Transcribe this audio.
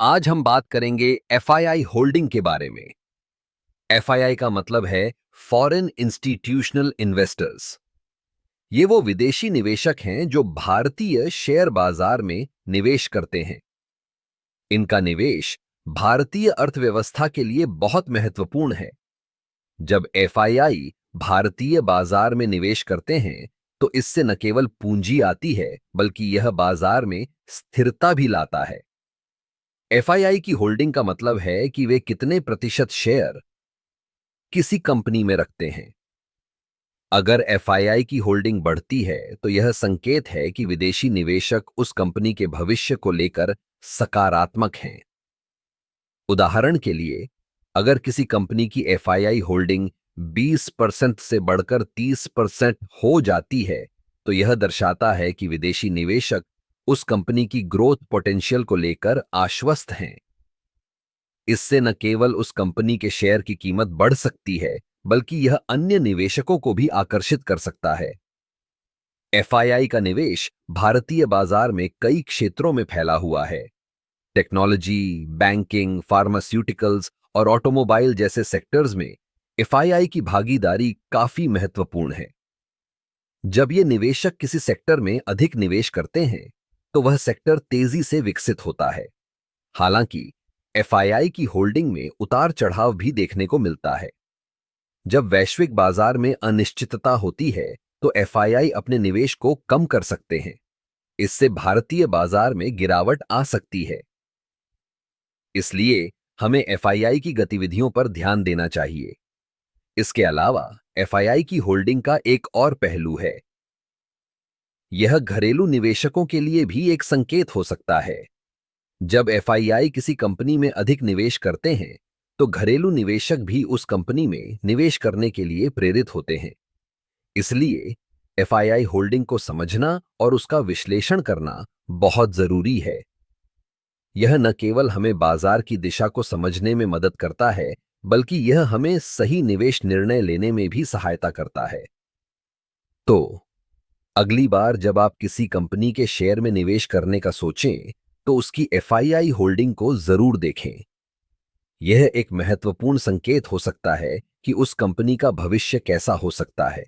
आज हम बात करेंगे एफआईआई होल्डिंग के बारे में। एफआईआई का मतलब है फॉरेन इंस्टीट्यूशनल इन्वेस्टर्स। ये वो विदेशी निवेशक हैं जो भारतीय शेयर बाजार में निवेश करते हैं। इनका निवेश भारतीय अर्थव्यवस्था के लिए बहुत महत्वपूर्ण है। जब एफआईआई भारतीय बाजार में निवेश करते हैं तो इससे न केवल पूंजी आती है बल्कि यह बाजार में स्थिरता भी लाता है। एफआईआई की होल्डिंग का मतलब है कि वे कितने प्रतिशत शेयर किसी कंपनी में रखते हैं। अगर एफआईआई की होल्डिंग बढ़ती है तो यह संकेत है कि विदेशी निवेशक उस कंपनी के भविष्य को लेकर सकारात्मक हैं। उदाहरण के लिए, अगर किसी कंपनी की एफआईआई होल्डिंग 20% से बढ़कर 30% हो जाती है तो यह दर्शाता है कि विदेशी निवेशक उस कंपनी की ग्रोथ पोटेंशियल को लेकर आश्वस्त हैं। इससे न केवल उस कंपनी के शेयर की कीमत बढ़ सकती है बल्कि यह अन्य निवेशकों को भी आकर्षित कर सकता है। एफआईआई का निवेश भारतीय बाजार में कई क्षेत्रों में फैला हुआ है। टेक्नोलॉजी, बैंकिंग, फार्मास्यूटिकल्स और ऑटोमोबाइल जैसे सेक्टर्स में एफआईआई की भागीदारी काफी महत्वपूर्ण है। जब ये निवेशक किसी सेक्टर में अधिक निवेश करते हैं तो वह सेक्टर तेजी से विकसित होता है। हालांकि एफआईआई की होल्डिंग में उतार चढ़ाव भी देखने को मिलता है। जब वैश्विक बाजार में अनिश्चितता होती है तो एफआईआई अपने निवेश को कम कर सकते हैं। इससे भारतीय बाजार में गिरावट आ सकती है। इसलिए हमें एफआईआई की गतिविधियों पर ध्यान देना चाहिए। इसके अलावा एफआईआई की होल्डिंग का एक और पहलू है। यह घरेलू निवेशकों के लिए भी एक संकेत हो सकता है। जब एफआईआई किसी कंपनी में अधिक निवेश करते हैं तो घरेलू निवेशक भी उस कंपनी में निवेश करने के लिए प्रेरित होते हैं। इसलिए एफआईआई होल्डिंग को समझना और उसका विश्लेषण करना बहुत जरूरी है। यह न केवल हमें बाजार की दिशा को समझने में मदद करता है बल्कि यह हमें सही निवेश निर्णय लेने में भी सहायता करता है। तो अगली बार जब आप किसी कंपनी के शेयर में निवेश करने का सोचें तो उसकी एफआईआई होल्डिंग को जरूर देखें। यह एक महत्वपूर्ण संकेत हो सकता है कि उस कंपनी का भविष्य कैसा हो सकता है।